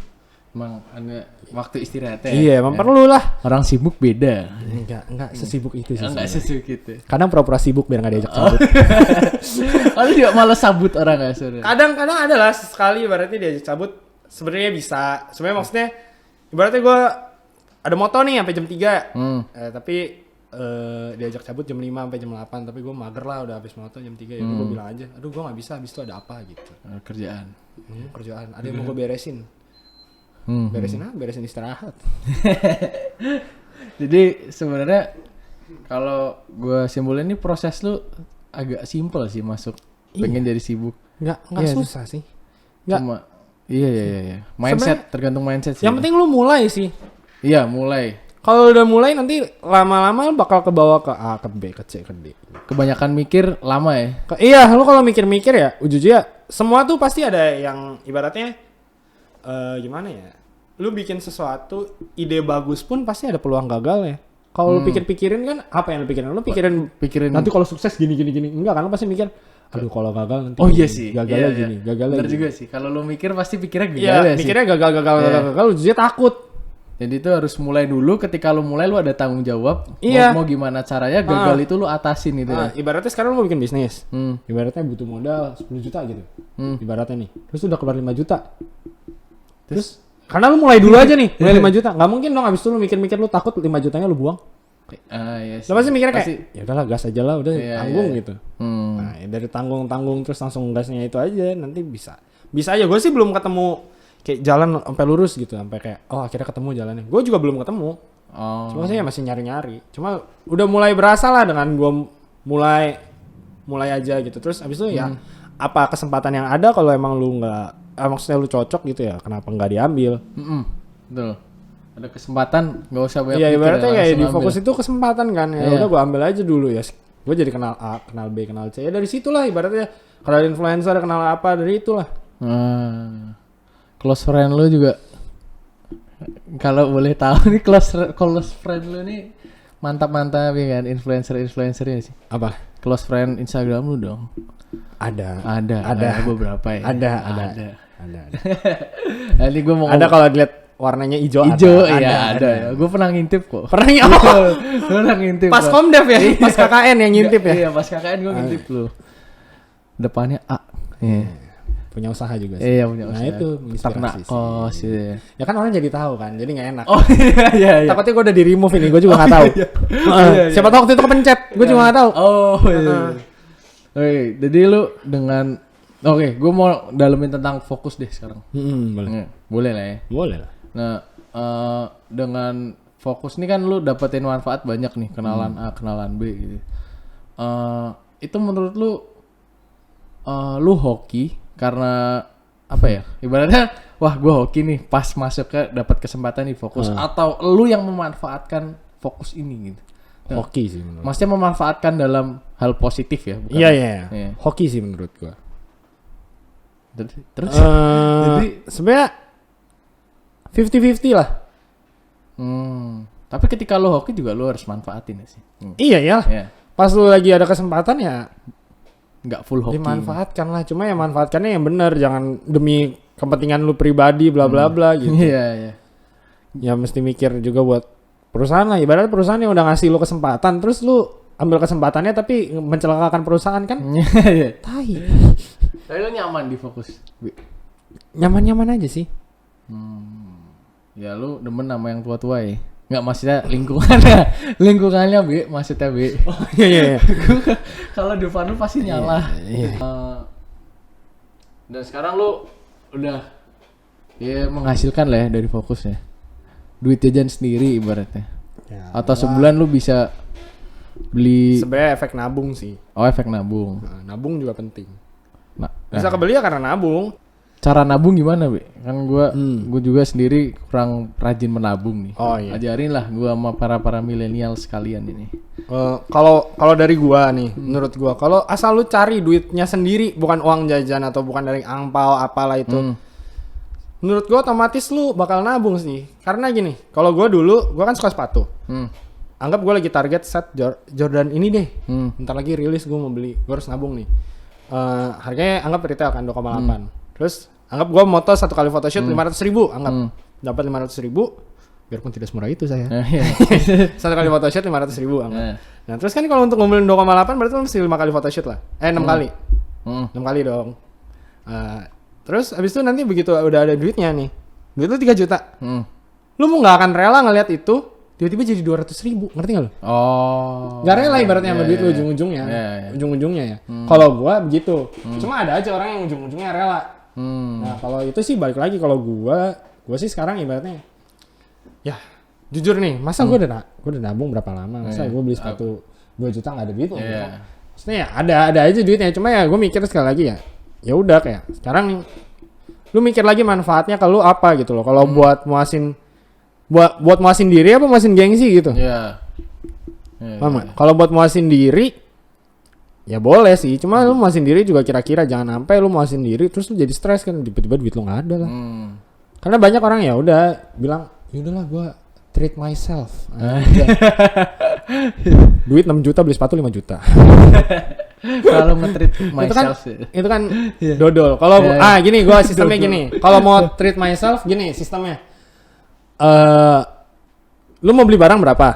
Emang ada waktu istirahatnya. Iya, emang perlu lah. Orang sibuk beda. Enggak sesibuk itu sih. Enggak sebenarnya. sesibuk gitu. Kadang pura-pura sibuk biar gak diajak cabut. Oh, lu juga malah sabut orang gak sebenernya? Kadang-kadang ada lah sekali ibaratnya diajak cabut sebenarnya bisa. Sebenarnya maksudnya ibaratnya gue ada moto nih sampai jam 3. Hmm. Tapi diajak cabut jam 5 sampai jam 8, tapi gue mager lah udah habis moto jam 3 ya. Gue bilang aja, aduh gue nggak bisa, habis itu ada apa gitu. Kerjaan. Kerjaan, ada yang mau gue beresin. Beresin apa? Beresin istirahat. Jadi sebenarnya kalau gue simpulin ini proses lu agak simpel sih masuk pengen jadi sibuk. Nggak Iya, susah sih. Nggak. Cuma iya. Mindset, tergantung mindset sih. Yang penting lu mulai sih. Iya, mulai. Kalau udah mulai nanti lama-lama bakal ke bawah ke A, ke B, ke C, ke D. Kebanyakan mikir lama ya. Iya, lu kalau mikir-mikir ya, ujujnya semua tuh pasti ada yang ibaratnya gimana ya? Lu bikin sesuatu, ide bagus pun pasti ada peluang gagal ya. Kalau lu pikir-pikirin kan apa yang lu pikirin? Lu pikirin nanti kalau sukses gini. Enggak kan lu pasti mikir, aduh kalau gagal nanti. Oh iya sih. Gagalnya Iya. gini, gagalnya Bener gini. juga sih. Kalau lu mikir pasti pikirnya Iya, gagal ya sih. mikirnya gagal, ujujnya takut. Jadi itu harus mulai dulu. Ketika lu mulai lu ada tanggung jawab. Iya. Mau gimana caranya gagal itu lu atasin gitu ya. Ibaratnya sekarang lu mau bikin bisnis. Hmm. Ibaratnya butuh modal 10 juta gitu. Ibaratnya nih. Terus udah keluar 5 juta. Terus karena lu mulai dulu aja nih, mulai 5 juta. Nggak mungkin dong abis itu lu mikir-mikir lu takut 5 jutanya lu buang. Iya sih. Lu pasti mikirnya kayak, ya udahlah gas aja lah, udah Iya, tanggung iya. gitu. Hmm. Nah, ya dari tanggung terus langsung gasnya itu aja, nanti bisa. Bisa aja, gue sih belum ketemu kayak jalan sampai lurus gitu, sampai kayak oh akhirnya ketemu jalannya. Gue juga belum ketemu. Oh. Cuma saya masih nyari-nyari. Cuma udah mulai berasa lah dengan gue mulai aja gitu. Terus abis itu ya apa kesempatan yang ada kalau emang lu nggak, maksudnya lu cocok gitu ya, kenapa nggak diambil? Betul. Ada kesempatan nggak usah banyak Iya mikir ibaratnya ya, kayak langsung di ambil. fokus itu kesempatan kan ya. Iya. Udah gue ambil aja dulu ya. Gue jadi kenal A, kenal B, kenal C. Ya dari situlah ibaratnya. Kalau ada influencer kenal apa dari itulah. Close friend lu juga, kalau boleh tahu nih close friend lu nih mantap ya kan, influencernya sih. Apa? Close friend Instagram lu dong. Ada beberapa ya. Ada. Nanti gue mau Ada kalau dilihat warnanya hijau. hijau ada. Gue pernah ngintip kok. Pernah Gue pernah ngintip. pas kok. Komdev ya, pas KKN yang ngintip ya. Iya, pas KKN gue ngintip lu. Depannya A. Iya. Punya usaha juga sih. Iya punya Nah usaha. itu Ternak menginspirasi sih. kos gitu ya. Ya kan orang jadi tahu kan, jadi nggak enak. Oh iya. Takutnya gue udah di remove ini, gue juga nggak tahu. Siapa tahu waktu itu kepencet, gue juga nggak tahu. Oh iya. Oke, jadi lu dengan gue mau dalemin tentang fokus deh sekarang. Boleh. Boleh lah ya. Boleh lah. Nah, dengan fokus nih kan lu dapetin manfaat banyak nih, kenalan A, kenalan B gitu. Itu menurut lu hoki karena apa ya? Ibaratnya wah gue hoki nih pas masuk ke dapat kesempatan nih fokus, atau lu yang memanfaatkan fokus ini gitu. Hoki sih menurut. Maksudnya memanfaatkan dalam hal positif ya, bukan? Iya. Iya. Hoki sih menurut gua. Terus Jadi sebenarnya 50-50 lah. Tapi ketika lo hoki juga lo harus manfaatin ya sih. Iya ya. Ya, Pas lu lagi ada kesempatan ya nggak full hoki. dimanfaatkan lah. Cuma ya manfaatkannya yang benar, jangan demi kepentingan lu pribadi bla bla bla gitu. Iya. Ya mesti mikir juga buat perusahaan lah. Ibarat perusahaan yang udah ngasih lu kesempatan, terus lu ambil kesempatannya tapi mencelakakan perusahaan kan? Iya. Tai. Tapi lo nyaman di fokus. Nyaman-nyaman aja sih. Ya lu demen sama yang tua-tua ya. Nggak, maksudnya lingkungannya Bi, maksudnya Bi. Oh iya. Kalau di depan lu pasti nyala. Iya. Dan sekarang lu udah ya menghasilkan lah ya dari fokusnya. Duit jajan sendiri ibaratnya. Ya, Atau sebulan lu bisa beli sebenarnya efek nabung sih. efek nabung. Nah, nabung juga penting. Nah, Bisa kebeli ya karena nabung. cara nabung gimana, Bi? Kan gua juga sendiri kurang rajin menabung nih. Oh iya. Ajarin lah gua sama para milenial sekalian ini. Kalau dari gua nih, menurut gua, kalau asal lu cari duitnya sendiri, bukan uang jajan atau bukan dari angpau apalah itu. Menurut gua otomatis lu bakal nabung sih. Karena gini, kalau gua dulu, gua kan suka sepatu. Anggap gua lagi target set Jordan ini deh. Bentar lagi rilis gua mau beli, gua harus nabung nih. Harganya anggap retail kan 2,8. Terus anggap gua moto satu kali photoshoot 500.000, anggap dapat 500.000, biarpun tidak semurah itu saya. Satu kali photoshoot 500.000 anggap. Nah terus kan kalau untuk ngumpulin 2,8 berarti lu mesti 5 kali photoshoot lah. 6 kali. 6 kali dong. Terus abis itu nanti begitu udah ada duitnya nih, duit lu 3 juta. Lu lu mau nggak akan rela ngelihat itu tiba-tiba jadi 200.000, ngerti nggak lu? Oh. Gak rela ibaratnya sama Iya, duit lu iya. ujung-ujungnya, Iya, iya. ujung-ujungnya ya. Kalau gua begitu, cuma ada aja orang yang ujung-ujungnya rela. Nah kalau itu sih balik lagi, kalau gua sih sekarang ibaratnya, ya jujur nih, masa gua udah nabung berapa lama, masa Iya. gua beli sepatu 2 juta nggak ada duit loh. Iya. Maksudnya ya ada aja duitnya, cuma ya gua mikir sekali lagi ya udah kayak sekarang lu mikir lagi manfaatnya kalau apa gitu loh. Kalau buat muasin diri apa muasin gengsi gitu. Iya. Iya, Paham iya. nggak? Kalau buat muasin diri ya boleh sih, cuma lu muasin diri juga kira-kira jangan sampai lu muasin diri terus lu jadi stres kan, tiba-tiba duit lu nggak ada lah. Karena banyak orang ya udah bilang ya udahlah gua treat myself. Duit 6 juta beli sepatu 5 juta. Kalau nge-treat myself sih. Itu kan dodol. Kalau gini gua sistemnya gini. Kalau mau treat myself gini sistemnya. Lu mau beli barang berapa?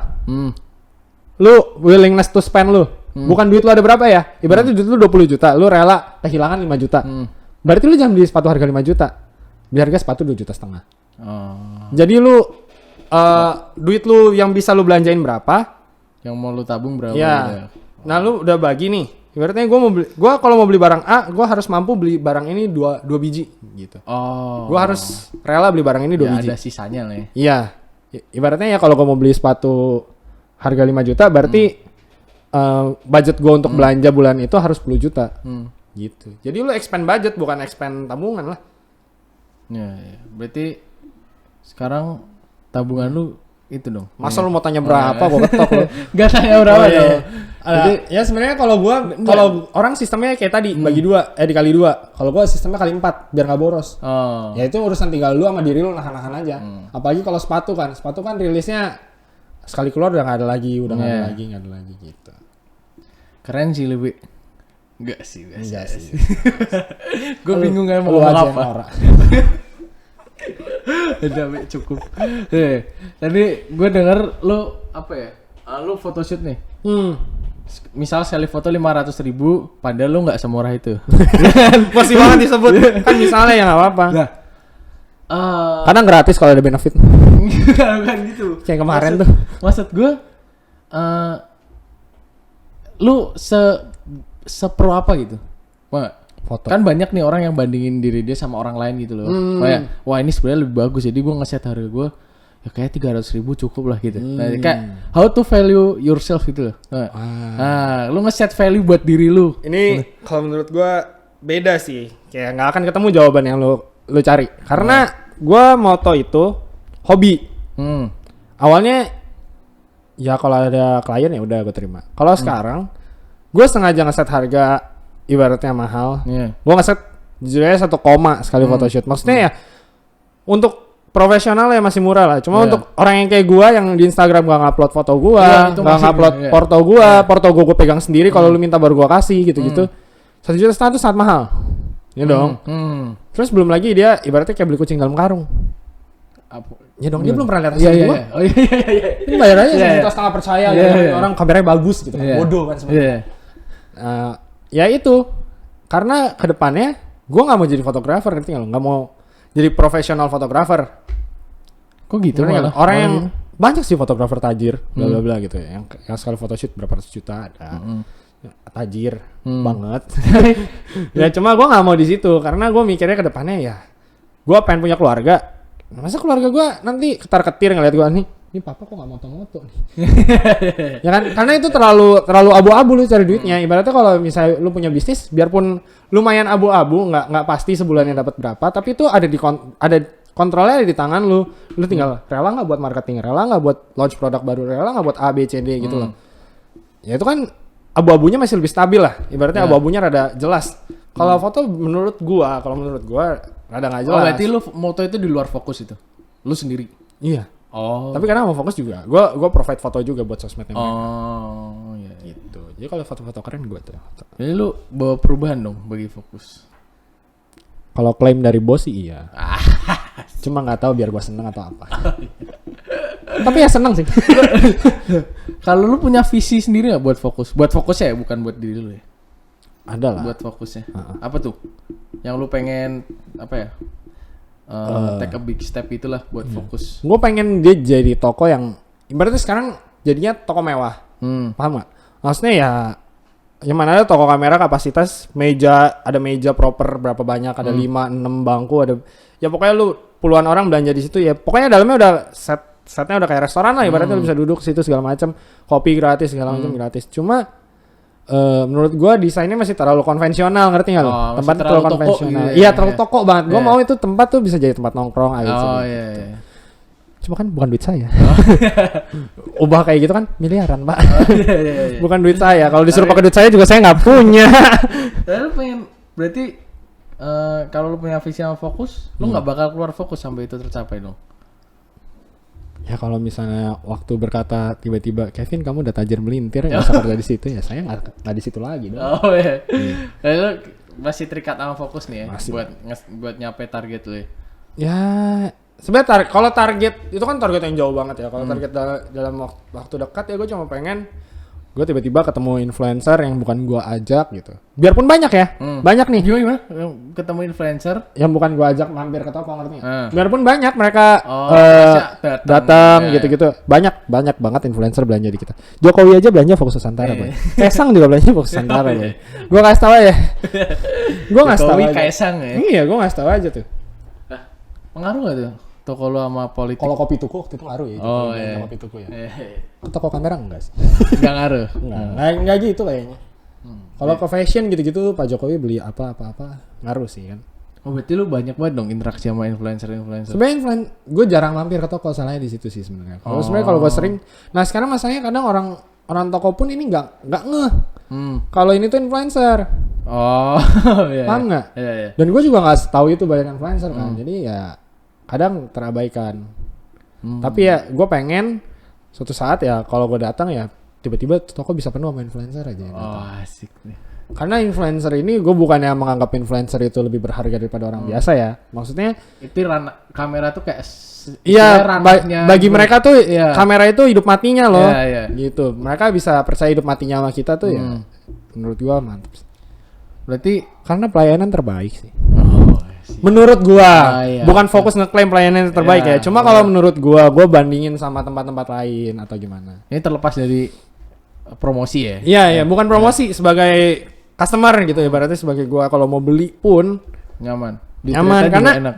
Lu willingness to spend lu. Bukan duit lu ada berapa ya? Ibaratnya duit lu 20 juta, lu rela kehilangan 5 juta. Berarti lu jangan beli sepatu harga 5 juta. Beli harga sepatu 2,5 juta. Oh. Jadi lu duit lu yang bisa lu belanjain berapa? Yang mau lu tabung berapa? Ya. Gitu. Nah, lu udah bagi nih. Ibaratnya gua kalau mau beli barang A, gua harus mampu beli barang ini 2 biji gitu. Oh. Gua harus rela beli barang ini 2 ya, biji. ada sisanya lah ya. Iya. Ibaratnya ya kalau gua mau beli sepatu harga 5 juta berarti budget gua untuk belanja bulan itu harus 10 juta. Gitu. Jadi lu expand budget bukan expand tabungan lah. Ya. Berarti sekarang tabungan lu itu dong. Masa lu mau tanya berapa gua ketok lu. Gak tanya berapa Oh, iya. dong. Jadi ya sebenarnya kalau orang sistemnya kayak tadi bagi 2 dikali 2. Kalau gua sistemnya kali 4 biar nggak boros. Oh. Ya itu urusan tinggal lu sama diri lu nahan-nahan aja. Apalagi kalau sepatu kan rilisnya sekali keluar udah nggak ada lagi, nggak ada lagi gitu. Keren sih lebih. Enggak sih. Enggak sih. Gue bingung kan mau Lu ngomong aja yang apa. norak. Udah Be, cukup. Tadi gue denger lu apa ya? Lu photoshoot nih. Misal sekali foto 500.000, padahal lu nggak semurah itu. Masih banget disebut. Kan misalnya ya nggak apa-apa. Nah, Kadang gratis kalau ada benefit. kan gitu. Kayak kemarin tuh. Maksud gue, lu sepro apa gitu? Foto. Kan banyak nih orang yang bandingin diri dia sama orang lain gitu loh. Kayak, wah ini sebenarnya lebih bagus, jadi gue nge-set harga gue ya kayak 300.000 cukup lah gitu. Nah, kayak how to value yourself gitu loh. Nah, lu nge-set value buat diri lu. Ini kalau menurut gua beda sih. Kayak nggak akan ketemu jawaban yang lu cari. Karena gua moto itu hobi. Awalnya ya kalau ada klien ya udah gua terima. Kalau sekarang gua sengaja ngeset harga ibaratnya mahal. Gua ngeset jujur aja 1 koma sekali photoshoot. Maksudnya ya untuk profesional ya masih murah lah. Cuma untuk orang yang kayak gua yang di Instagram gak ngupload foto gua, gak ngupload porto gua pegang sendiri. Kalau lu minta baru gua kasih gitu-gitu. 1,5 juta itu sangat mahal. Ya dong. Terus belum lagi dia ibaratnya kayak beli kucing dalam karung. Ya dong, dia belum pernah lihat hasil gua. Oh iya. Ini bayar aja 1,5 juta percaya gitu. Orang kameranya bagus gitu kan. Bodoh kan sebenarnya. Ya itu. Karena kedepannya gua nggak mau jadi fotografer, ngerti nggak lo? Nggak mau jadi profesional fotografer. Kok gitu malah? Orang yang banyak sih fotografer tajir, bla bla bla gitu ya. Yang sekali photoshoot berapa ratus juta ada. Tajir banget. Ya cuma gue nggak mau di situ karena gue mikirnya ke depannya ya. Gue pengen punya keluarga. Masa keluarga gue nanti ketar-ketir ngeliat gue ini papa kok nggak moto-moto nih. Ya kan? Karena itu terlalu abu-abu lu cari duitnya. Ibaratnya kalau misalnya lu punya bisnis, biarpun lumayan abu-abu, nggak pasti sebulannya dapat berapa, tapi itu ada kontrolnya ada di tangan lu. Lu tinggal rela nggak buat marketing, rela nggak buat launch produk baru, rela nggak buat A, B, C, D gitu loh. Ya itu kan abu-abunya masih lebih stabil lah. Ibaratnya abu-abunya rada jelas. Kalau foto menurut gua rada nggak jelas. Oh berarti lu moto itu di luar fokus itu? Lu sendiri? Iya. Oh. Tapi karena mau fokus juga, gua provide foto juga buat sosmednya. Oh iya. Gitu. Jadi kalau foto-foto keren gua tuh. Jadi lu bawa perubahan dong bagi fokus. Kalau klaim dari bos sih iya. Cuma nggak tahu biar gua seneng atau apa. Tapi ya seneng sih. Kalau lu punya visi sendiri nggak buat fokus? Buat fokusnya ya, bukan buat diri lu ya? Ada lah. Buat fokusnya. Apa tuh? Yang lu pengen apa ya? take a big step itulah buat fokus. Gue pengen dia jadi toko yang ibaratnya sekarang jadinya toko mewah. Paham gak? Maksudnya ya yang mana ada toko kamera kapasitas ada meja proper berapa banyak, ada 5-6 bangku, ada ya pokoknya lu puluhan orang belanja di situ ya. Pokoknya dalamnya udah setnya udah kayak restoran lah ibaratnya, lu bisa duduk situ segala macam, kopi gratis segala macam gratis. Cuma menurut gua desainnya masih terlalu konvensional, ngerti nggak lo? Tempat terlalu konvensional. Iya, terlalu toko banget. Gua mau itu tempat tuh bisa jadi tempat nongkrong aja. Iya. Cuma kan bukan duit saya. Ubah kayak gitu kan miliaran, Pak. Iya. Bukan duit saya. Kalau disuruh pakai duit saya juga saya nggak punya. Lu pengen berarti kalau lu punya visi sama fokus, lu nggak bakal keluar fokus sampai itu tercapai dong. Ya kalau misalnya waktu berkata tiba-tiba Kevin kamu udah tajir melintir nggak usah kerja di situ, ya saya nggak di situ lagi dong. Oh iya. Lu masih terikat sama fokus nih ya, Masih. buat nyampe target lu ya. Ya sebenarnya kalau target itu kan target yang jauh banget ya. Kalau target dalam waktu dekat ya gue cuma pengen gue tiba-tiba ketemu influencer yang bukan gue ajak gitu. Biarpun banyak ya, banyak nih. Gimana? Ketemu influencer? Yang bukan gue ajak mampir ke toko, ngerti nggak? Biarpun banyak mereka datang gitu-gitu. Banyak banget influencer belanja di kita. Jokowi aja belanja Fokus Nusantara, Boy. Kaisang juga belanja Fokus Nusantara, Boy. Gue kasih tahu ya. Gue ngasih tahu aja. Kaisang ya. Iya, gue ngasih tahu aja tuh. Pengaruh gak tuh toko lu sama politik? Kalau kopi tuku waktu itu ngaruh ya. Oh iya. Kopi tuku ya. Toko kamera enggak sih? Enggak ngaruh. Enggak gitu kayaknya. Kalau ke fashion gitu-gitu Pak Jokowi beli apa ngaruh sih kan. Oh berarti lu banyak banget dong interaksi sama influencer. Sebenarnya gue jarang mampir ke toko, salahnya di situ sih sebenarnya. Kalau sebenarnya kalau gue sering, nah sekarang masalahnya kadang orang toko pun ini nggak ngeh. Kalau ini tuh influencer. Oh iya. Paham nggak? Iya. Dan gue juga nggak tahu itu banyak influencer kan. Jadi ya kadang terabaikan. Tapi ya gue pengen suatu saat ya kalau gue datang ya tiba-tiba toko bisa penuh sama influencer aja yang datang. Oh asik nih. Karena influencer ini gue bukannya menganggap influencer itu lebih berharga daripada orang biasa ya. Maksudnya itu kamera tuh kayak iya bagi gitu. mereka tuh kamera itu hidup matinya loh. Iya. Gitu. Mereka bisa percaya hidup matinya sama kita tuh ya. Menurut gue mantap. Berarti karena pelayanan terbaik sih. sih. Menurut gua, iya. bukan fokus ngeklaim pelayanan yang terbaik ya. Cuma kalau menurut gua bandingin sama tempat-tempat lain atau gimana. Ini terlepas dari promosi ya? Iya, bukan promosi, sebagai customer gitu ya. Ibaratnya sebagai gua kalau mau beli pun nyaman. Nyaman karena enak.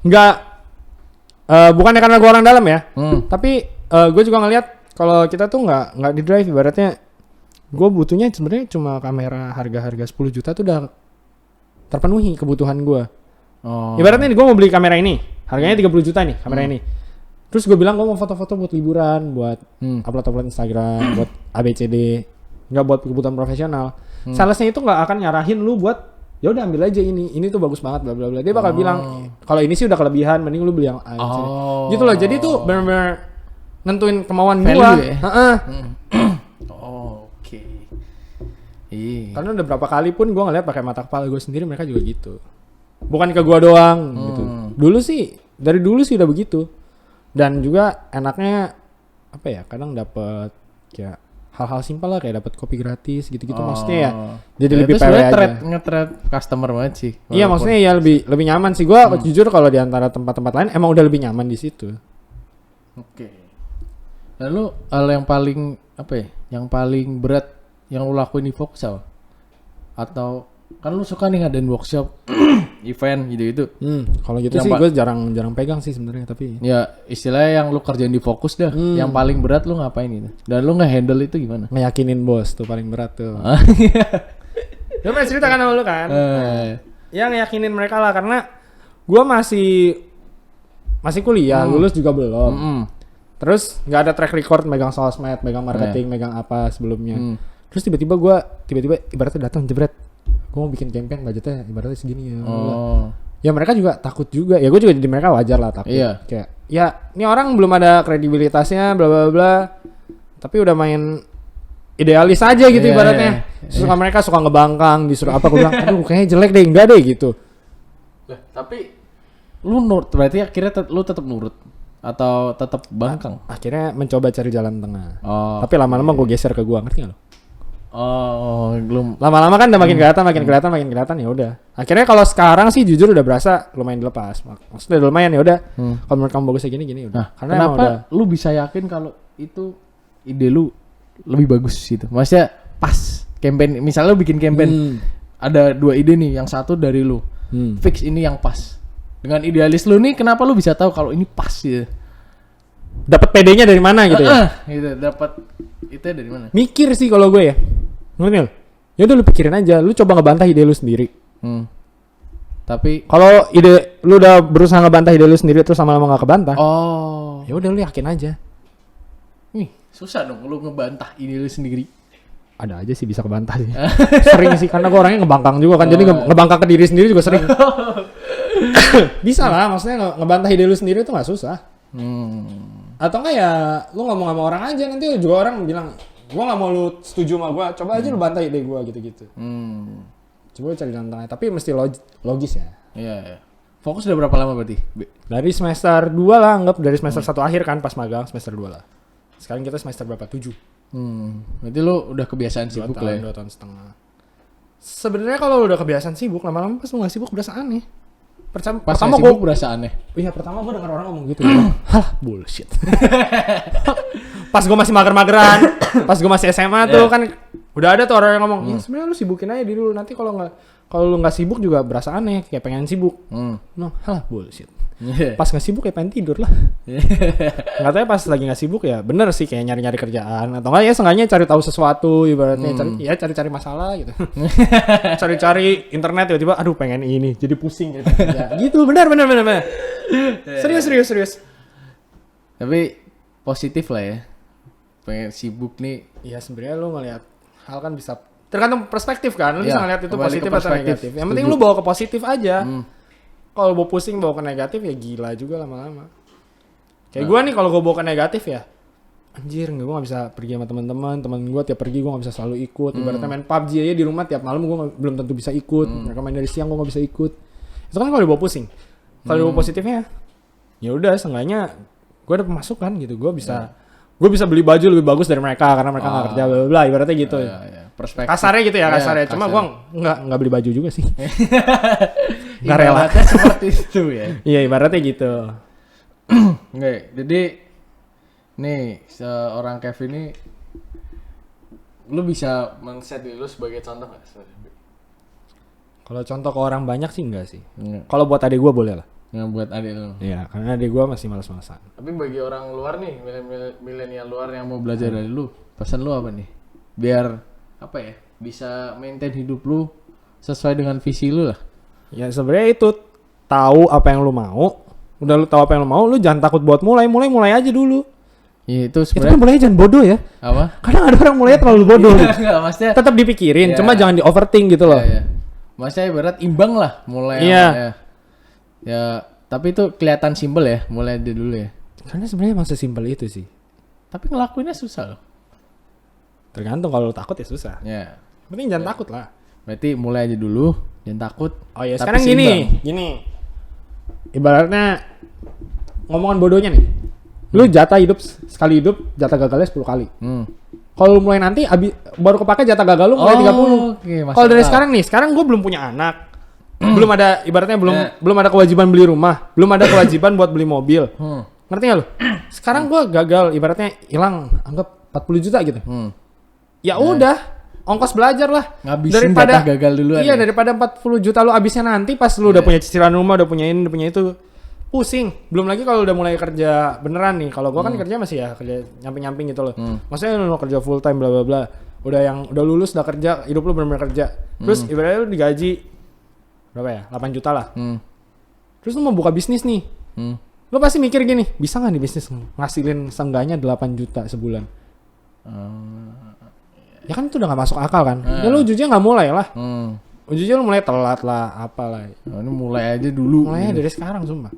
Nggak, bukannya karena gua orang dalam ya. Tapi gua juga ngelihat kalau kita tuh nggak di drive, ibaratnya gua butuhnya sebenarnya cuma kamera harga 10 juta tuh udah terpenuhi kebutuhan gua. Oh. Ibaratnya gue mau beli kamera ini, harganya 30 juta nih kamera ini. Terus gue bilang gue mau foto-foto buat liburan, buat upload Instagram, buat ABCD, nggak buat kebutuhan profesional. Salesnya itu nggak akan nyarahin lu buat, ya udah ambil aja ini tuh bagus banget, bla bla bla. Dia bakal bilang kalau ini sih udah kelebihan, mending lu beli yang ABCD. Gitu loh. Jadi tuh benar-benar nentuin kemauan gua. Ya? Oke. Iya. Karena udah berapa kali pun gue ngeliat pakai mata kepala gue sendiri mereka juga gitu. Bukan ke gua doang gitu. Dari dulu sih udah begitu. Dan juga enaknya apa ya? Kadang dapat kayak hal-hal simpel lah, kayak dapat kopi gratis gitu-gitu maksudnya ya. Jadi lebih PW aja. Nge-trade customer banget sih. Iya, maksudnya ya lebih nyaman sih. Gua jujur kalau di antara tempat-tempat lain emang udah lebih nyaman di situ. Oke. Lalu hal yang paling apa ya? Yang paling berat yang lu lakuin di Fokus apa? Atau kan lu suka nih ngadain workshop, event gitu-gitu. Kalau gitu sih gue jarang pegang sih sebenarnya, tapi ya istilahnya yang lu kerjain di Fokus dah. Yang paling berat lu ngapain itu? Dan lu nge-handle itu gimana? ngeyakinin bos tuh paling berat tuh. Gue pernah cerita kan sama lu kan? Ya ngeyakinin mereka lah, karena gue masih kuliah, lulus juga belum. Terus nggak ada track record megang sosmed, megang marketing, megang apa sebelumnya. Terus tiba-tiba ibaratnya datang jebret, gue mau bikin campaign budgetnya ibaratnya segini ya. Ya mereka juga takut juga. Ya gue juga jadi mereka wajar lah takut. Iya. Kayak ya ini orang belum ada kredibilitasnya bla bla bla. Tapi udah main idealis aja gitu ibaratnya. Suka mereka suka ngebangkang, disuruh apa gue bilang, aduh kayaknya jelek deh, enggak deh gitu. Tapi lu nurut, berarti akhirnya lu tetap nurut atau tetap bangkang? Akhirnya mencoba cari jalan tengah. Tapi lama-lama gue geser ke gue, ngerti gak lo? Oh, belum. Lama-lama kan udah makin kelihatan ya udah. Akhirnya kalau sekarang sih jujur udah berasa lumayan dilepas. Maksudnya udah lumayan ya udah. Kalau menurut kamu bagusnya gini udah. Nah, Karena kenapa udah, lu bisa yakin kalau itu ide lu lebih bagus gitu? Maksudnya pas campaign, misalnya lu bikin campaign ada 2 ide nih, yang satu dari lu. Fix ini yang pas. Dengan idealis lu nih, kenapa lu bisa tahu kalau ini pas gitu? dapat PD-nya dari mana gitu ya? Gitu, dapat itu dari mana? Mikir sih kalau gue ya. Ngerti nggak? Ya udah lu pikirin aja, lu coba ngebantah ide lu sendiri. Tapi Kalau ide lu udah berusaha ngebantah ide lu sendiri terus lama-lama nggak kebantah, oh, ya udah lu yakin aja. nih susah dong lu ngebantah ide lu sendiri. Ada aja sih bisa kebantah sih. Sering sih karena gue orangnya ngebangkang juga kan. Jadi ngebangkang ke diri sendiri juga sering. Bisa lah, maksudnya ngebantah ide lu sendiri itu nggak susah. Atau enggak ya lu ngomong sama orang aja, nanti juga orang bilang gua nggak mau lu setuju sama gua, coba aja lu bantah ide gua gitu-gitu. Coba cari jalan tengah, tapi mesti logis ya. Iya. Fokus udah berapa lama berarti? Dari semester 2 lah, anggap dari semester 1 akhir kan pas magang semester 2 lah. Sekarang kita semester berapa? 7. Berarti lu udah kebiasaan sibuk lah ya? 2 tahun setengah. Sebenarnya kalau lu udah kebiasaan sibuk, lama-lama pas lu nggak sibuk berasa aneh. Pertama sibuk berasa aneh. Iya, pertama gue denger orang ngomong gitu. Hah, bullshit. Pas gue masih mager-mageran, pas gue masih SMA tuh kan udah ada tuh orang yang ngomong, ya sebenarnya lu sibukin aja dulu, nanti kalau lu nggak sibuk juga berasa aneh, kayak pengen sibuk. No, halah bullshit. Pas nggak sibuk kayak pengen tidur lah. Nggak tahu ya pas lagi nggak sibuk ya bener sih kayak nyari-nyari kerjaan atau nggak ya seenggaknya cari tahu sesuatu ibaratnya cari-cari masalah gitu. Cari-cari internet tiba-tiba aduh pengen ini jadi pusing gitu. Ya, gitu benar. Serius. Tapi positif lah ya. Pengen sibuk nih. Iya sebenarnya lu ngelihat hal kan bisa tergantung perspektif kan. Lu bisa ngelihat itu positif atau negatif. Yang penting lu bawa ke positif aja. Kalau bawa pusing bawa ke negatif ya gila juga lama-lama. Kayak gue nih kalau gue bawa ke negatif ya anjir gue gak bisa pergi sama teman gue tiap pergi gue gak bisa selalu ikut. Ibaratnya main PUBG aja di rumah tiap malam gue belum tentu bisa ikut. Mereka main dari siang gue gak bisa ikut. Itu kan kalau dibawa pusing. Kalau dibawa positifnya ya udah seenggaknya gue ada pemasukan gitu. Gue bisa beli baju lebih bagus dari mereka karena mereka nggak kerja bla bla ibaratnya gitu. Perspektif. Kasarnya gitu ya kasarnya. Cuma gue nggak beli baju juga sih. Nggak rela. Ibaratnya seperti itu ya. Iya ibaratnya gitu. Nggak. Jadi nih seorang Kevin ini lu bisa men-set diri lu sebagai contoh nggak? Kalau contoh ke orang banyak sih enggak sih. Kalau buat adik gue boleh lah. Nggak buat adik lu. Iya, karena adik gue masih malas-malasan. Tapi bagi orang luar nih, milenial luar yang mau belajar dari lu, pesan lu apa nih? Biar apa ya? Bisa maintain hidup lu sesuai dengan visi lu lah. Ya sebenarnya itu tahu apa yang lu mau. Udah lu tahu apa yang lu mau, lu jangan takut buat mulai aja dulu. Iya itu Itu sebenarnya. kan mulainya jangan bodoh ya. Apa? Kadang ada orang mulainya terlalu bodoh. Gitu. Enggak, maksudnya. Tetap dipikirin, Iya. cuma jangan di overthink gitu loh. Iya. Maksudnya ibarat imbang lah mulai. Iya. Ya, tapi itu kelihatan simpel ya, mulai aja dulu ya. Karena sebenarnya emang sesimpel itu sih. Tapi ngelakuinnya susah loh. Tergantung kalau lu takut ya susah. Ya. Penting jangan takut lah. Berarti mulai aja dulu, jangan takut. Oh ya, tapi sekarang seimbang. gini. Ibaratnya ngomongan bodohnya nih. Lu jatah hidup sekali hidup, jatah gagalnya 10 kali. Kalau lu mulai nanti baru kepake jatah gagal lu mulai 30. Okay, kalau dari sekarang gue belum punya anak. Belum ada ibaratnya belum ada kewajiban beli rumah, belum ada kewajiban buat beli mobil. Ngerti gak lu? Sekarang gue gagal ibaratnya hilang anggap 40 juta gitu. Ya udah, ongkos belajar lah. Ngabisin jatah gagal duluan. Iya, daripada 40 juta lu abisnya nanti pas lu udah punya cicilan rumah, udah punya ini, udah punya itu. Pusing. Belum lagi kalau udah mulai kerja beneran nih. Kalau gua kan kerja masih ya kerja nyamping-nyamping gitu loh. Maksudnya lu kerja full time bla bla bla. Udah lulus, udah kerja, hidup lu bener-bener kerja. Terus ibaratnya lu digaji berapa ya? 8 juta lah. Terus lu mau buka bisnis nih. Lu pasti mikir gini, bisa nggak nih bisnis ngasilin seenggaknya 8 juta sebulan? Ya kan itu udah gak masuk akal kan. Ya lu ujungnya gak mulai lah. Ujungnya lu mulai telat lah, apalah. Ini mulai aja dulu. Mulai dari sekarang sumpah.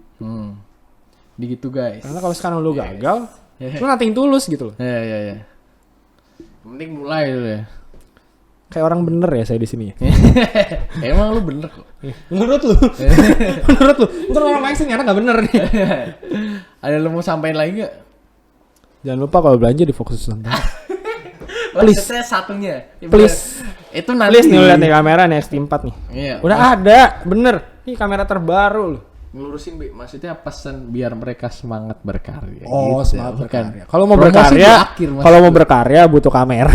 Begitu guys. Karena kalau sekarang lu gagal, lu nothing tulus gitu loh. Iya. Yang penting mulai dulu ya. Kayak orang bener ya saya di sini. Emang lu bener kok. Menurut lu? Menurut lu? Menurut orang lain sih nyata gak bener nih. Ada lu mau sampein lagi gak? Jangan lupa kalau belanja di Fokus Nusantara. Please. Maksudnya satunya. Please. Itu nanti. Please nih lihat nih kamera nih X-T4 nih. Iya. Udah ada, bener. Ini kamera terbaru loh. Ngelurusin Bi, maksudnya pesan biar mereka semangat berkarya. Oh, gitu. semangat Bukan. berkarya. Kalau mau Promosi berkarya, di akhir, maksud kalau mau gue. berkarya butuh kamera.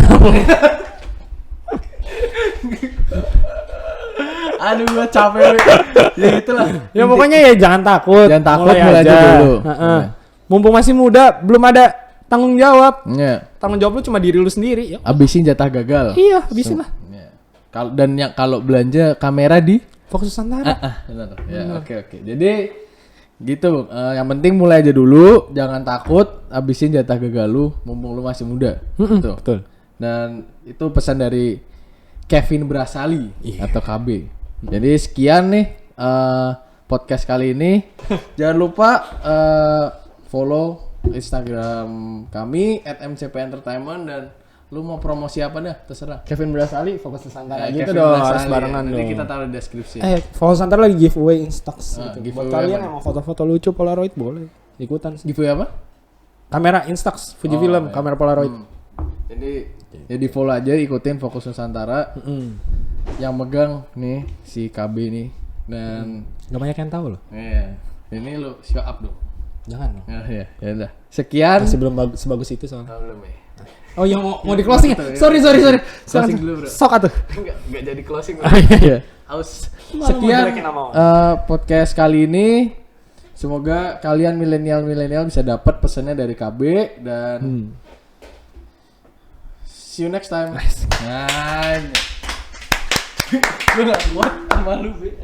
Aduh gua capek. Bi. Ya itulah. Ya pokoknya ya jangan takut. Jangan takut, mulai aja dulu. Heeh. Mumpung masih muda, belum ada tanggung jawab. Iya. Tanggung jawab lu cuma diri lu sendiri. Ya. Abisin jatah gagal. Iya, habisin lah. Iya. Dan yang kalau belanja kamera di Fokus Nusantara. benar. Ya, oke. Jadi gitu, yang penting mulai aja dulu, jangan takut, abisin jatah gagal lu, mumpung lu masih muda. Gitu. Betul. Dan itu pesan dari Kevin Brasali atau KB. Jadi sekian nih podcast kali ini. Jangan lupa follow Instagram kami @mcpentertainment dan lu mau promosi apa dah terserah. Kevin Brasali, Fokus Nusantara. Kevin Gitu dong, Brasali, harus barengan nanti dong. kita taruh di deskripsi. Fokus Nusantara lagi giveaway Instax gitu. giveaway Buat kalian apa? yang mau foto-foto lucu Polaroid boleh ikutan. Giveaway apa? Kamera Instax, Fujifilm, kamera Polaroid. Jadi ya di follow aja, ikutin Fokus Nusantara. Yang megang nih si KB nih dan Gak banyak yang tahu loh. iya, ini lu show up dong. Jangan loh. Ya udah. Sekian. Masih belum sebagus itu soalnya. Belum ya. Oh iya mau di closing ya? Betul, Sorry. Closing dulu, bro. Sok atuh. Enggak jadi closing. Iya. Aus. Malah Sekian mau jelekin nama orang. podcast kali ini. Semoga kalian milenial bisa dapat pesannya dari KB dan see you next time. Nah, gue gak kuat sama lu, Be.